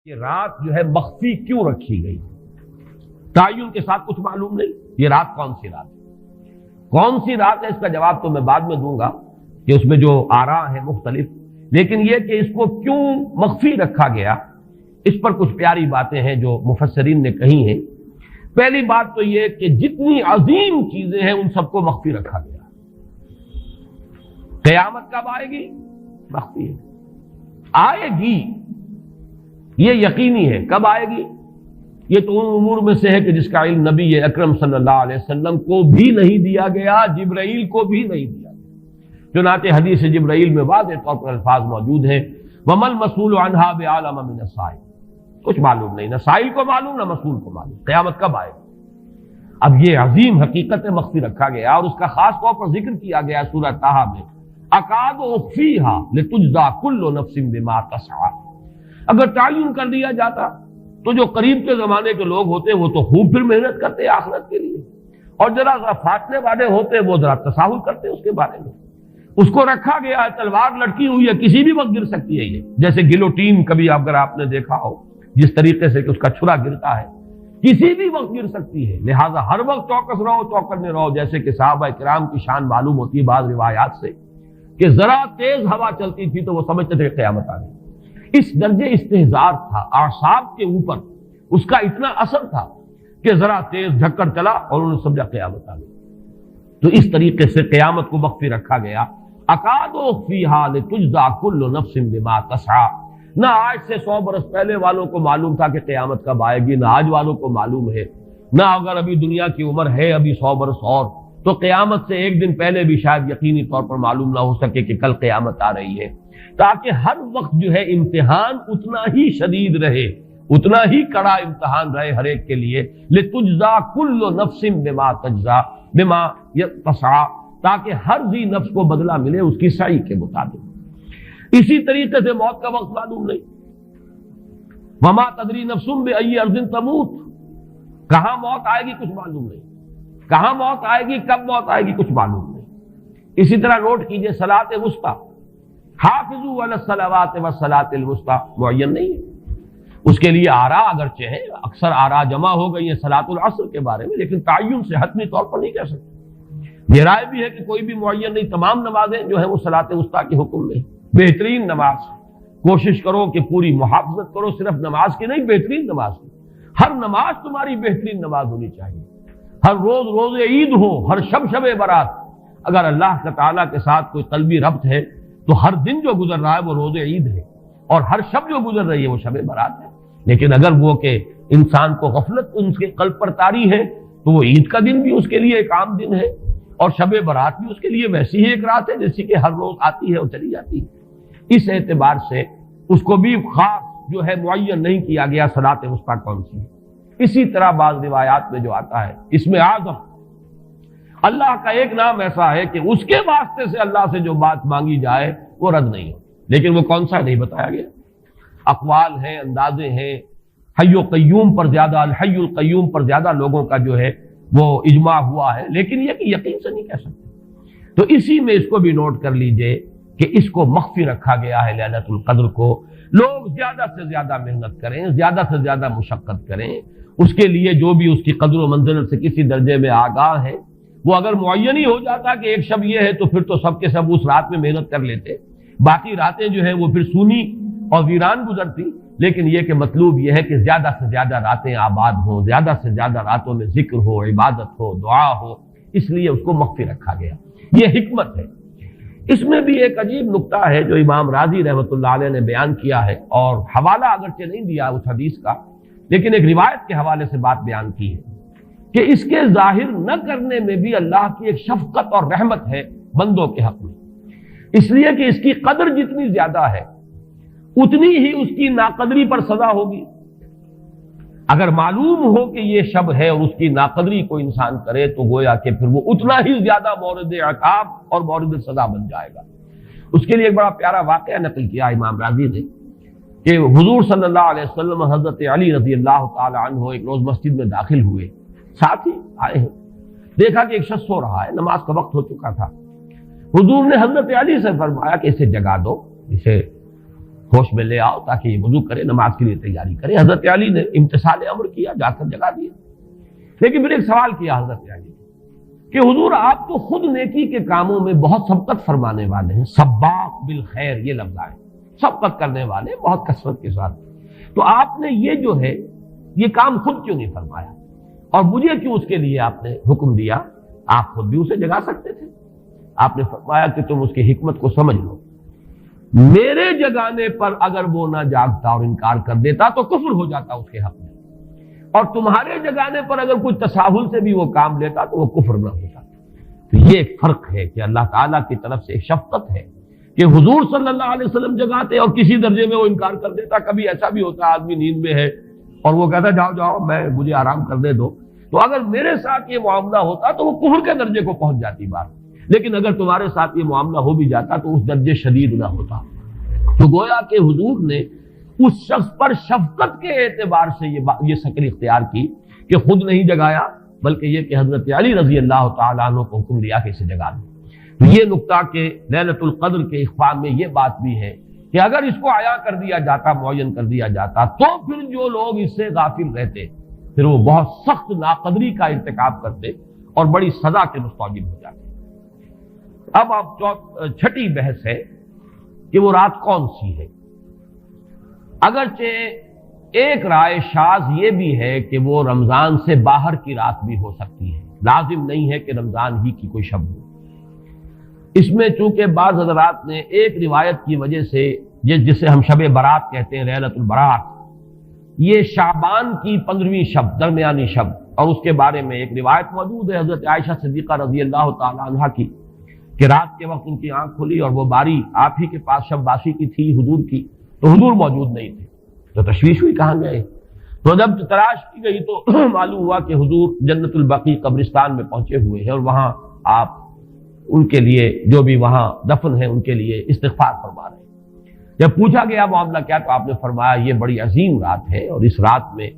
یہ رات جو ہے مخفی کیوں رکھی گئی؟ تعین کے ساتھ کچھ معلوم نہیں یہ رات کون سی رات ہے، کون سی رات ہے، اس کا جواب تو میں بعد میں دوں گا کہ اس میں جو آراء ہیں مختلف، لیکن یہ کہ اس کو کیوں مخفی رکھا گیا اس پر کچھ پیاری باتیں ہیں جو مفسرین نے کہی ہیں۔ پہلی بات تو یہ کہ جتنی عظیم چیزیں ہیں ان سب کو مخفی رکھا گیا۔ قیامت کب آئے گی؟ مخفی ہے، آئے گی یہ یقینی ہے۔ کب آئے گی؟ یہ تو ان امور میں سے ہے کہ جس کا علم نبی اکرم صلی اللہ علیہ وسلم کو بھی نہیں دیا گیا، جبرائیل کو بھی نہیں دیا گیا۔ چنانچہ حدیث جبرائیل میں واضح طور پر الفاظ موجود ہیں، وَمَا الْمَسْئُولُ عَنْهَا بِأَعْلَمَ مِنَ السَّائِلِ، کچھ معلوم نہیں، نہ سائل کو معلوم نہ مسئول کو معلوم قیامت کب آئے گی۔ اب یہ عظیم حقیقت مخفی رکھا گیا اور اس کا خاص طور پر ذکر کیا گیا سورہ طٰہٰ میں، اکاد اخفیھا لتجزی کل نفس بما تسعی۔ اگر تعین کر دیا جاتا تو جو قریب کے زمانے کے لوگ ہوتے وہ تو خوب پھر محنت کرتے آخرت کے لیے، اور ذرا فاٹنے والے ہوتے وہ ذرا تساہل کرتے اس کے بارے میں۔ اس کو رکھا گیا ہے، تلوار لٹکی ہوئی ہے، کسی بھی وقت گر سکتی ہے، یہ جیسے گلوٹین کبھی اگر آپ نے دیکھا ہو جس طریقے سے کہ اس کا چھرا گرتا ہے، کسی بھی وقت گر سکتی ہے، لہذا ہر وقت چوکس رہو، چوکنے رہو، جیسے کہ صحابہ کرام کی شان معلوم ہوتی ہے بعض روایات سے کہ ذرا تیز ہوا چلتی تھی تو وہ سمجھتے تھے کہ قیامت آ گئی۔ اس درجے استحضار تھا اعصاب کے اوپر، اس کا اتنا اثر تھا کہ ذرا تیز جھکڑ چلا اور انہوں نے سمجھا قیامت آ گئی۔ تو اس طریقے سے قیامت کو مخفی رکھا گیا۔ اکاد اخفیھا لتجزی کل نفس بما تسعی۔ نہ آج سے 100 برس پہلے والوں کو معلوم تھا کہ قیامت کب آئے گی، نہ آج والوں کو معلوم ہے، نہ اگر ابھی دنیا کی عمر ہے ابھی 100 برس اور تو قیامت سے ایک دن پہلے بھی شاید یقینی طور پر معلوم نہ ہو سکے کہ کل قیامت آ رہی ہے، تاکہ ہر وقت جو ہے امتحان اتنا ہی شدید رہے، اتنا ہی کڑا امتحان رہے ہر ایک کے لیے۔ لتجزی کل نفس بما تجزی بما تسعی، تاکہ ہر ذی نفس کو بدلہ ملے اس کی سعی کے مطابق۔ اسی طریقے سے موت کا وقت معلوم نہیں، وما تدری نفس بأی ارض تموت، کہاں موت آئے گی کچھ معلوم نہیں، کہاں موت آئے گی، کب موت آئے گی کچھ معلوم نہیں۔ اسی طرح نوٹ کیجئے صلاۃ وسطیٰ، حافظوا علی الصلوات والصلاۃ الوسطیٰ معین نہیں ہے، اس کے لیے آراء اگرچہ ہیں، اکثر آراء جمع ہو گئی ہیں صلاۃ العصر کے بارے میں، لیکن تعین سے حتمی طور پر نہیں کہہ سکتے۔ یہ رائے بھی ہے کہ کوئی بھی معین نہیں، تمام نمازیں جو ہیں وہ صلاۃ وسطیٰ کے حکم میں۔ بہترین نماز، کوشش کرو کہ پوری محافظت کرو، صرف نماز کی نہیں، بہترین نماز کی، ہر نماز تمہاری بہترین نماز ہونی چاہیے، ہر روز روز عید ہو، ہر شب برات۔ اگر اللہ تعالیٰ کے ساتھ کوئی قلبی ربط ہے تو ہر دن جو گزر رہا ہے وہ روز عید ہے، اور ہر شب جو گزر رہی ہے وہ شب برات ہے۔ لیکن اگر وہ کہ انسان کو غفلت ان کے قلب پر طاری ہے تو وہ عید کا دن بھی اس کے لیے ایک عام دن ہے، اور شب برات بھی اس کے لیے ویسی ہی ایک رات ہے جیسی کہ ہر روز آتی ہے اور چلی جاتی ہے۔ اس اعتبار سے اس کو بھی خاص جو ہے معین نہیں کیا گیا صلاۃ وسطیٰ کون سی ہے۔ اسی طرح بعض روایات میں جو آتا ہے اسم اعظم، اللہ کا ایک نام ایسا ہے کہ اس کے واسطے سے اللہ سے جو بات مانگی جائے وہ رد نہیں ہوتی، لیکن وہ کون سا نہیں بتایا گیا۔ اقوال ہیں، اندازے ہیں، حی و قیوم پر زیادہ، الحی القیوم پر زیادہ لوگوں کا جو ہے وہ اجماع ہوا ہے، لیکن یہ کہ یقین سے نہیں کہہ سکتے۔ تو اسی میں اس کو بھی نوٹ کر لیجئے کہ اس کو مخفی رکھا گیا ہے لیلۃ القدر کو۔ لوگ زیادہ سے زیادہ محنت کریں، زیادہ سے زیادہ مشقت کریں، اس کے لیے جو بھی اس کی قدر و منزلت سے کسی درجے میں آگاہ ہے، وہ اگر معین ہی ہو جاتا کہ ایک شب یہ ہے تو پھر تو سب کے سب اس رات میں محنت کر لیتے، باقی راتیں جو ہیں وہ پھر سونی اور ویران گزرتی۔ لیکن یہ کہ مطلوب یہ ہے کہ زیادہ سے زیادہ راتیں آباد ہوں، زیادہ سے زیادہ راتوں میں ذکر ہو، عبادت ہو، دعا ہو، اس لیے اس کو مخفی رکھا گیا۔ یہ حکمت ہے۔ اس میں بھی ایک عجیب نکتہ ہے جو امام راضی رحمۃ اللہ علیہ نے بیان کیا ہے، اور حوالہ اگرچہ نہیں دیا اس حدیث کا، لیکن ایک روایت کے حوالے سے بات بیان کی ہے کہ اس کے ظاہر نہ کرنے میں بھی اللہ کی ایک شفقت اور رحمت ہے بندوں کے حق میں، اس لیے کہ اس کی قدر جتنی زیادہ ہے اتنی ہی اس کی ناقدری پر سزا ہوگی۔ اگر معلوم ہو کہ یہ شب ہے اور اس کی ناقدری کو انسان کرے تو گویا کہ پھر وہ اتنا ہی زیادہ مورد عقاب اور مورد سزا بن جائے گا۔ اس کے لیے ایک بڑا پیارا واقعہ نقل کیا امام راضی نے کہ حضور صلی اللہ علیہ وسلم حضرت علی رضی اللہ تعالی عنہ ایک روز مسجد میں داخل ہوئے، ساتھ ہی آئے ہیں، دیکھا کہ ایک شخص سو رہا ہے، نماز کا وقت ہو چکا تھا۔ حضور نے حضرت علی سے فرمایا کہ اسے جگا دو، اسے ہوش میں لے آؤ تاکہ یہ وضو کرے، نماز کے لیے تیاری کرے۔ حضرت علی نے امتثال امر کیا، جا کر جگا دیا۔ لیکن پھر ایک سوال کیا حضرت علی کہ حضور آپ تو خود نیکی کے کاموں میں بہت سبقت فرمانے والے ہیں، سباق بالخیر یہ لفظ آئے، سبقت کرنے والے بہت کثرت کے ساتھ، تو آپ نے یہ جو ہے یہ کام خود کیوں نہیں فرمایا اور مجھے کیوں اس کے لیے آپ نے حکم دیا؟ آپ خود بھی اسے جگا سکتے تھے۔ آپ نے فرمایا کہ تم اس کی حکمت کو سمجھ لو، میرے جگانے پر اگر وہ نہ جاگتا اور انکار کر دیتا تو کفر ہو جاتا اس کے حق میں، اور تمہارے جگانے پر اگر کوئی تساہل سے بھی وہ کام لیتا تو وہ کفر نہ ہوتا۔ تو یہ ایک فرق ہے کہ اللہ تعالیٰ کی طرف سے ایک شفقت ہے کہ حضور صلی اللہ علیہ وسلم جگاتے اور کسی درجے میں وہ انکار کر دیتا۔ کبھی ایسا بھی ہوتا آدمی نیند میں ہے اور وہ کہتا جاؤ جاؤ مجھے آرام کرنے دو، تو اگر میرے ساتھ یہ معاملہ ہوتا تو وہ کفر کے درجے کو پہنچ جاتی بات، لیکن اگر تمہارے ساتھ یہ معاملہ ہو بھی جاتا تو اس درجے شدید نہ ہوتا۔ تو گویا کہ حضور نے اس شخص پر شفقت کے اعتبار سے یہ شکل اختیار کی کہ خود نہیں جگایا، بلکہ یہ کہ حضرت علی رضی اللہ تعالیٰ عنہ کو حکم دیا کہ اسے جگا دو۔ تو یہ نقطہ کہ لیلۃ القدر کے اخفاء میں یہ بات بھی ہے کہ اگر اس کو عیاں کر دیا جاتا، معین کر دیا جاتا، تو پھر جو لوگ اس سے غافل رہتے پھر وہ بہت سخت ناقدری کا ارتکاب کرتے اور بڑی سزا کے مستوجب ہو جاتے۔ اب چھٹی بحث ہے کہ وہ رات کون سی ہے۔ اگرچہ ایک رائے شاذ یہ بھی ہے کہ وہ رمضان سے باہر کی رات بھی ہو سکتی ہے، لازم نہیں ہے کہ رمضان ہی کی کوئی شب ہو۔ اس میں چونکہ بعض حضرات نے ایک روایت کی وجہ سے جسے ہم شب برات کہتے ہیں، لیلۃ البرات، یہ شعبان کی 15ویں شب، درمیانی شب، اور اس کے بارے میں ایک روایت موجود ہے حضرت عائشہ صدیقہ رضی اللہ تعالی عنہا کی کہ رات کے وقت ان کی آنکھ کھلی اور وہ باری آپ ہی کے پاس شب باسی کی تھی حضور کی، تو حضور موجود نہیں تھے، تو تشویش ہوئی کہاں گئے۔ تو جب تلاش کی گئی تو معلوم ہوا کہ حضور جنت البقیع قبرستان میں پہنچے ہوئے ہیں اور وہاں آپ ان کے لیے جو بھی وہاں دفن ہیں ان کے لیے استغفار فرما رہے ہیں۔ جب پوچھا گیا معاملہ کیا، تو آپ نے فرمایا یہ بڑی عظیم رات ہے اور اس رات میں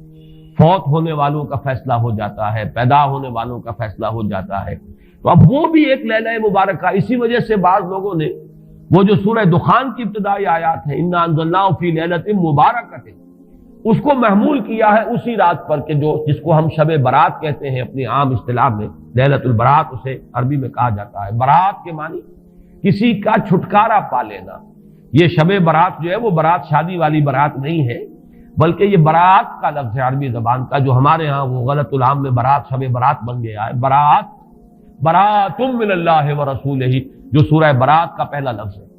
فوت ہونے والوں کا فیصلہ ہو جاتا ہے، پیدا ہونے والوں کا فیصلہ ہو جاتا ہے۔ تو اب وہ بھی ایک لیلہ مبارکہ، اسی وجہ سے بعض لوگوں نے وہ جو سورہ دخان کی ابتدائی آیات ہیں انا انزلناہ فی لیلۃ مبارکۃ، اس کو محمول کیا ہے اسی رات پر کہ جس کو ہم شب برات کہتے ہیں اپنی عام اصطلاح میں، لیلۃ البرات اسے عربی میں کہا جاتا ہے۔ برات کے معنی کسی کا چھٹکارا پا لینا۔ یہ شب برات جو ہے وہ برات شادی والی برات نہیں ہے، بلکہ یہ برات کا لفظ ہے عربی زبان کا، جو ہمارے ہاں وہ غلط العام میں برات شب برات بن گیا ہے۔ برات، برات من اللہ ورسولہ، جو سورہ برات کا پہلا لفظ ہے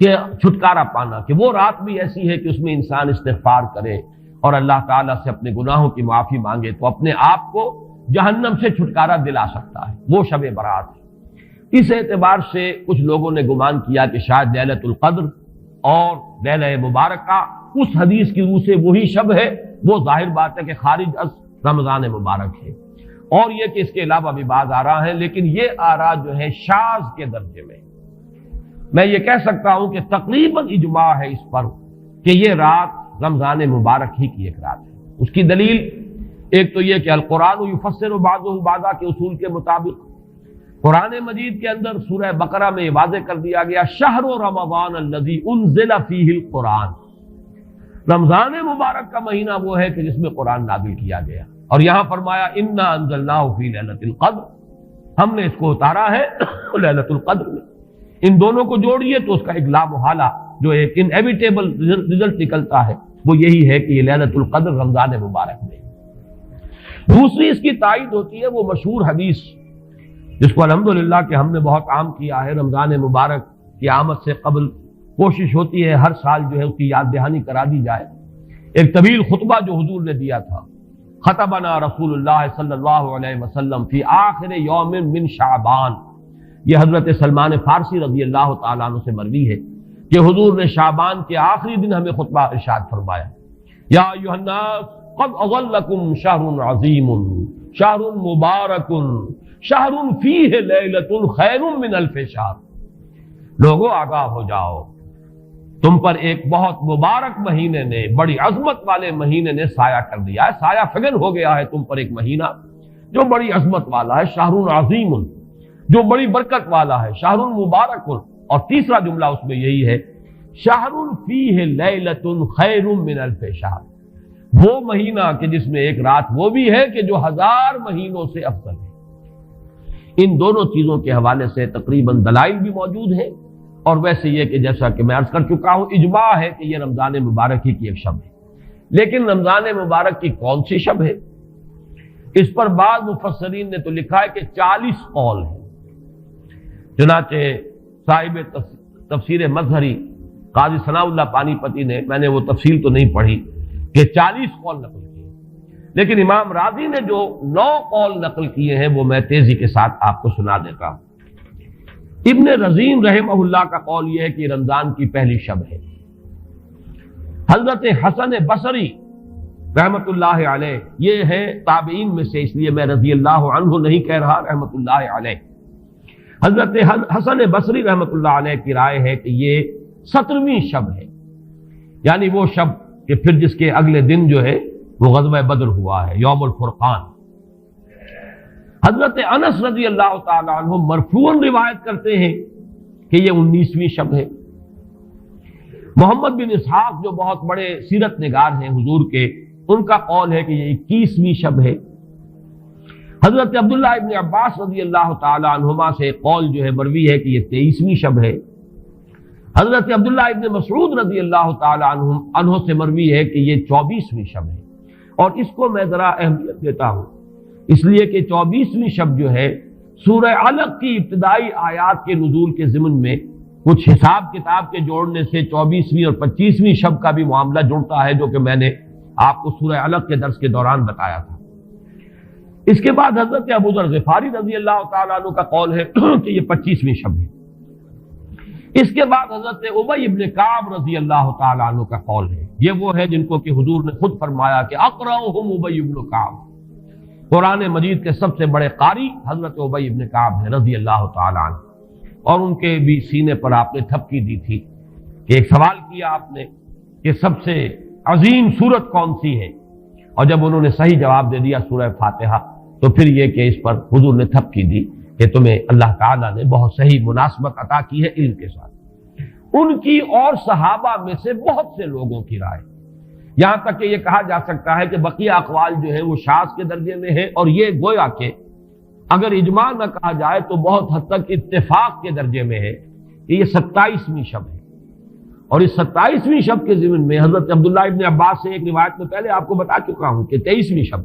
کہ چھٹکارا پانا، کہ وہ رات بھی ایسی ہے کہ اس میں انسان استغفار کرے اور اللہ تعالیٰ سے اپنے گناہوں کی معافی مانگے تو اپنے آپ کو جہنم سے چھٹکارا دلا سکتا ہے، وہ شب برات ہے۔ اس اعتبار سے کچھ لوگوں نے گمان کیا کہ شاید لیلۃ القدر اور لیلہ مبارکہ اس حدیث کی روح سے وہی شب ہے، وہ ظاہر بات ہے کہ خارج از رمضان مبارک ہے، اور یہ کہ اس کے علاوہ بھی بعض آراء ہیں، لیکن یہ آراء جو ہے شاذ کے درجے میں۔ میں یہ کہہ سکتا ہوں کہ تقریباً اجماع ہے اس پر کہ یہ رات رمضان مبارک ہی کی ایک رات ہے۔ اس کی دلیل ایک تو یہ کہ القرآن یفسر بعضہ بعضا کے اصول کے مطابق قرآن مجید کے اندر سورہ بقرہ میں یہ واضح کر دیا گیا شہر رمضان الذی انزل فیہ القرآن، رمضان مبارک کا مہینہ وہ ہے کہ جس میں قرآن نازل کیا گیا، اور یہاں فرمایا انا انزلناہ فی لیلۃ القدر، ہم نے اس کو اتارا ہے لیلۃ القدر میں۔ ان دونوں کو جوڑیے تو اس کا ایک لا محالہ جو ایک انیویٹیبل رزلٹ نکلتا ہے وہ یہی ہے کہ یہ لیلۃ القدر رمضان مبارک میں۔ دوسری اس کی تائید ہوتی ہے وہ مشہور حدیث جس کو الحمدللہ کہ ہم نے بہت عام کیا ہے، رمضان مبارک کی آمد سے قبل کوشش ہوتی ہے ہر سال جو ہے اس کی یاد دہانی کرا دی جائے۔ ایک طویل خطبہ جو حضور نے دیا تھا، خطبنا رسول اللہ صلی اللہ علیہ وسلم فی آخر یوم من شعبان، یہ حضرت سلمان فارسی رضی اللہ تعالیٰ عنہ سے مروی ہے کہ حضور نے شعبان کے آخری دن ہمیں خطبہ ارشاد فرمایا، یا ایھا الناس قد اظلکم شہر عظیم شہر مبارک شہر فیہ لیلۃ خیر من الف شہر، لوگوں آگاہ ہو جاؤ، تم پر ایک بہت مبارک مہینے نے، بڑی عظمت والے مہینے نے سایہ کر دیا ہے، سایہ فگن ہو گیا ہے تم پر ایک مہینہ جو بڑی عظمت والا ہے، شہر عظیم جو بڑی برکت والا ہے، شہر مبارک۔ اور تیسرا جملہ اس میں یہی ہے شہر فیہ لیلۃ خیر من الف شہر، وہ مہینہ کہ جس میں ایک رات وہ بھی ہے کہ جو 1000 مہینوں سے افضل ہے۔ ان دونوں چیزوں کے حوالے سے تقریباً دلائل بھی موجود ہیں، اور ویسے یہ کہ جیسا کہ میں عرض کر چکا ہوں اجماع ہے کہ یہ رمضان مبارک ہی کی ایک شب ہے۔ لیکن رمضان مبارک کی کون سی شب ہے، اس پر بعض مفسرین نے تو لکھا ہے کہ 40 قول ہیں۔ چنانچہ صاحب تفسیر مظہری قاضی ثناء اللہ پانی پتی نے، میں نے وہ تفصیل تو نہیں پڑھی، کہ 40 قول نقل کیے، لیکن امام راضی نے جو 9 قول نقل کیے ہیں وہ میں تیزی کے ساتھ آپ کو سنا دیتا ہوں۔ ابن رزین رحمہ اللہ کا قول یہ ہے کہ رمضان کی پہلی شب ہے۔ حضرت حسن بصری رحمت اللہ علیہ، یہ ہے تابعین میں سے، اس لیے میں رضی اللہ عنہ نہیں کہہ رہا، رحمت اللہ علیہ۔ حضرت حسن بصری رحمت اللہ علیہ کی رائے ہے کہ یہ 17ویں شب ہے، یعنی وہ شب کہ پھر جس کے اگلے دن جو ہے وہ غزوہ بدر ہوا ہے، یوم الفرقان۔ حضرت انس رضی اللہ تعالی عنہ مرفوعاً روایت کرتے ہیں کہ یہ 19ویں شب ہے۔ محمد بن اسحاق جو بہت بڑے سیرت نگار ہیں حضور کے، ان کا قول ہے کہ یہ 21ویں شب ہے۔ حضرت عبداللہ ابن عباس رضی اللہ تعالی عنہما سے قول جو ہے مروی ہے کہ یہ 23ویں شب ہے۔ حضرت عبداللہ ابن مسعود رضی اللہ تعالی عنہ سے مروی ہے کہ یہ 24ویں شب ہے، اور اس کو میں ذرا اہمیت دیتا ہوں اس لیے کہ 24ویں شب جو ہے سورہ علق کی ابتدائی آیات کے نزول کے ضمن میں کچھ حساب کتاب کے جوڑنے سے 24ویں اور 25ویں شب کا بھی معاملہ جڑتا ہے، جو کہ میں نے آپ کو سورہ علق کے درس کے دوران بتایا تھا۔ اس کے بعد حضرت ابو ذر غفاری رضی اللہ تعالیٰ عنہ کا قول ہے کہ یہ 25ویں شب ہے۔ اس کے بعد حضرت ابی ابن کعب رضی اللہ تعالیٰ عنہ کا قول ہے، یہ وہ ہے جن کو کہ حضور نے خود فرمایا کہ اقرأہم ابی ابن کعب، قرآن مجید کے سب سے بڑے قاری حضرت ابی ابن کعب ہیں رضی اللہ تعالیٰ عنہ، اور ان کے بھی سینے پر آپ نے تھپکی دی تھی کہ ایک سوال کیا آپ نے کہ سب سے عظیم سورت کون سی ہے، اور جب انہوں نے صحیح جواب دے دیا سورہ فاتحہ، تو پھر یہ کہ اس پر حضور نے تھپکی دی کہ تمہیں اللہ تعالیٰ نے بہت صحیح مناسبت عطا کی ہے علم کے ساتھ۔ ان کی اور صحابہ میں سے بہت سے لوگوں کی رائے، یہاں تک کہ یہ کہا جا سکتا ہے کہ بقیہ اقوال جو ہیں وہ شاذ کے درجے میں ہیں، اور یہ گویا کہ اگر اجماع نہ کہا جائے تو بہت حد تک اتفاق کے درجے میں ہے کہ یہ 27ویں شب ہے۔ اور اس 27ویں شب کے ضمن میں حضرت عبداللہ ابن عباس سے ایک روایت میں پہلے آپ کو بتا چکا ہوں کہ 23ویں شب،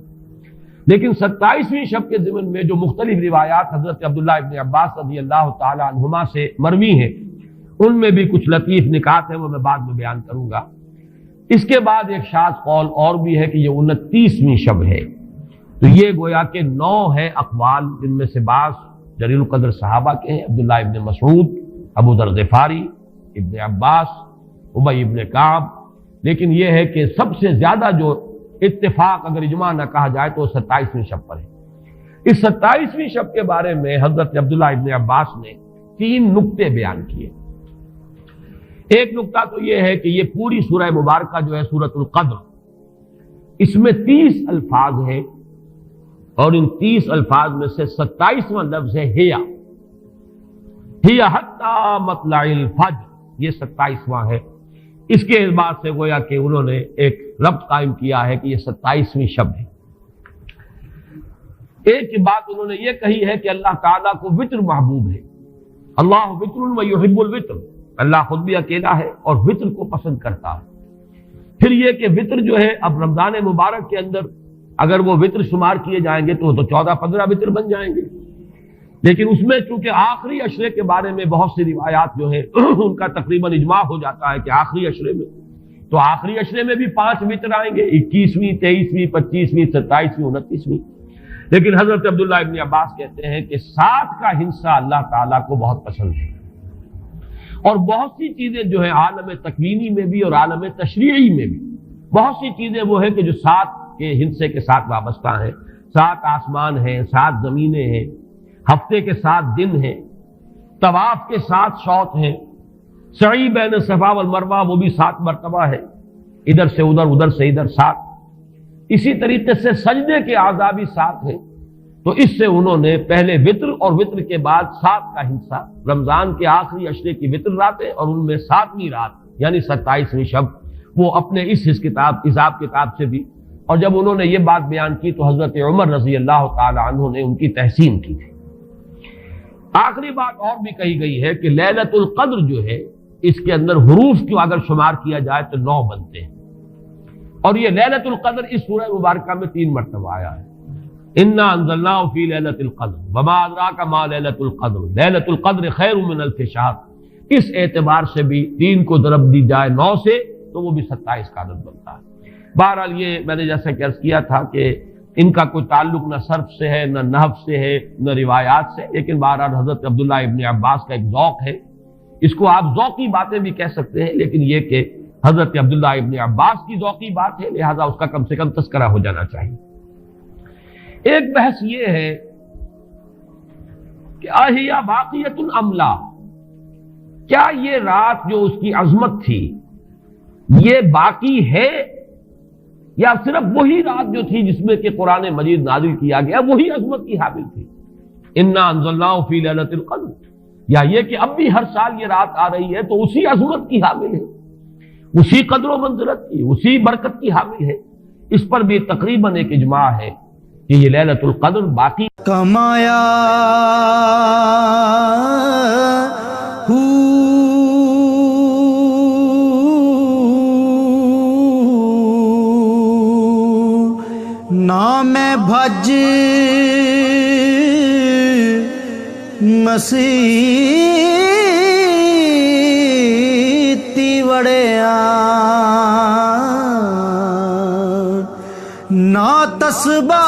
لیکن 27ویں شب کے ضمن میں جو مختلف روایات حضرت عبداللہ ابن عباس رضی اللہ تعالی عنہما سے مروی ہیں، ان میں بھی کچھ لطیف نکات ہیں، وہ میں بعد میں بیان کروں گا۔ اس کے بعد ایک شاذ قول اور بھی ہے کہ یہ 29ویں شب ہے۔ تو یہ گویا کہ 9 ہے اقوال، جن میں سے بعض جلیل القدر صحابہ کے ہیں، عبداللہ ابن مسعود، ابو ذر غفاری، ابن عباس، ابی ابن کعب، لیکن یہ ہے کہ سب سے زیادہ جو اتفاق اگر اجماع نہ کہا جائے تو 27ویں شب پر ہے۔ اس 27ویں شب کے بارے میں حضرت عبداللہ ابن عباس نے 3 نکتے بیان کیے۔ ایک نکتہ تو یہ ہے کہ یہ پوری سورہ مبارکہ جو ہے سورۃ القدر، اس میں 30 الفاظ ہیں، اور ان 30 الفاظ میں سے 27واں لفظ ہے ہیا حتی مطلع الفجر، یہ 27واں ہے۔ اس کے اعتبار سے گویا کہ انہوں نے ایک ربط قائم کیا ہے کہ یہ 27ویں شب ہے۔ ایک بات انہوں نے یہ کہی ہے کہ اللہ تعالیٰ کو وطر محبوب ہے، اللہ وطر و یحب الوطر، اللہ خود بھی اکیلا ہے اور وطر کو پسند کرتا ہے۔ پھر یہ کہ وطر جو ہے اب رمضان مبارک کے اندر اگر وہ وطر شمار کیے جائیں گے تو 14-15 وطر بن جائیں گے، لیکن اس میں چونکہ آخری عشرے کے بارے میں بہت سی روایات جو ہیں ان کا تقریباً اجماع ہو جاتا ہے کہ آخری عشرے میں، تو آخری عشرے میں بھی 5 وطر آئیں گے، 21ویں، 23ویں، 25ویں، 27ویں، 29ویں۔ لیکن حضرت عبداللہ ابن عباس کہتے ہیں کہ 7 کا حصہ اللہ تعالیٰ کو بہت پسند ہے، اور بہت سی چیزیں جو ہیں عالم تکوینی میں بھی اور عالم تشریعی میں بھی بہت سی چیزیں وہ ہیں کہ جو 7 کے حصے کے ساتھ وابستہ ہیں۔ 7 آسمان ہیں، 7 زمینیں ہیں، ہفتے کے 7 دن ہیں، طواف کے 7 شوط ہیں، سعی بین صفا والمروہ وہ بھی 7 مرتبہ ہے، ادھر سے ادھر، ادھر سے ادھر 7۔ اسی طریقے سے سجدے کے اعضاء بھی 7 ہیں، تو اس سے انہوں نے پہلے وطر اور وطر کے بعد 7 کا حصہ، رمضان کے آخری عشرے کی وطر راتیں اور ان میں 7ویں رات یعنی 27ویں شب، وہ اپنے اس حساب کتاب سے بھی. اور جب انہوں نے یہ بات بیان کی تو حضرت عمر رضی اللہ تعالی عنہ نے ان کی تحسین کی تھی. آخری بات اور بھی کہی گئی ہے کہ لیلۃ القدر جو ہے اس کے اندر حروف کو اگر شمار کیا جائے تو 9 بنتے ہیں، اور یہ لیلۃ القدر اس سورہ مبارکہ میں 3 مرتبہ آیا ہے. انا انزلناہ فی لیلۃ القدر وما ادراک ما لیلۃ القدر لیلۃ القدر خیر من الف شہر. اس اعتبار سے بھی 3 کو ضرب دی جائے 9 سے تو وہ بھی 27 کا عدد بنتا ہے. بہرحال یہ میں نے جیسا کہ عرض کیا تھا کہ ان کا کوئی تعلق نہ صرف سے ہے، نہ نحو سے ہے، نہ روایات سے، لیکن بہرحال حضرت عبداللہ ابن عباس کا ایک ذوق ہے. اس کو آپ ذوقی باتیں بھی کہہ سکتے ہیں، لیکن یہ کہ حضرت عبداللہ ابن عباس کی ذوقی بات ہے، لہذا اس کا کم سے کم تذکرہ ہو جانا چاہیے. ایک بحث یہ ہے کہ اہی باقیۃ ام لا، کیا یہ رات جو اس کی عظمت تھی یہ باقی ہے یا صرف وہی رات جو تھی جس میں کہ قرآن مجید نازل کیا گیا وہی عظمت کی حامل تھی. انا انزلناہ فی لیلۃ القدر، یا یہ کہ اب بھی ہر سال یہ رات آ رہی ہے تو اسی عظمت کی حامل ہے، اسی قدر و منزلت کی، اسی برکت کی حامل ہے. اس پر بھی تقریباً ایک اجماع ہے کہ یہ لیلۃ القدر باقی کمایا نام بھج مسیتی وڑیا نا تسبا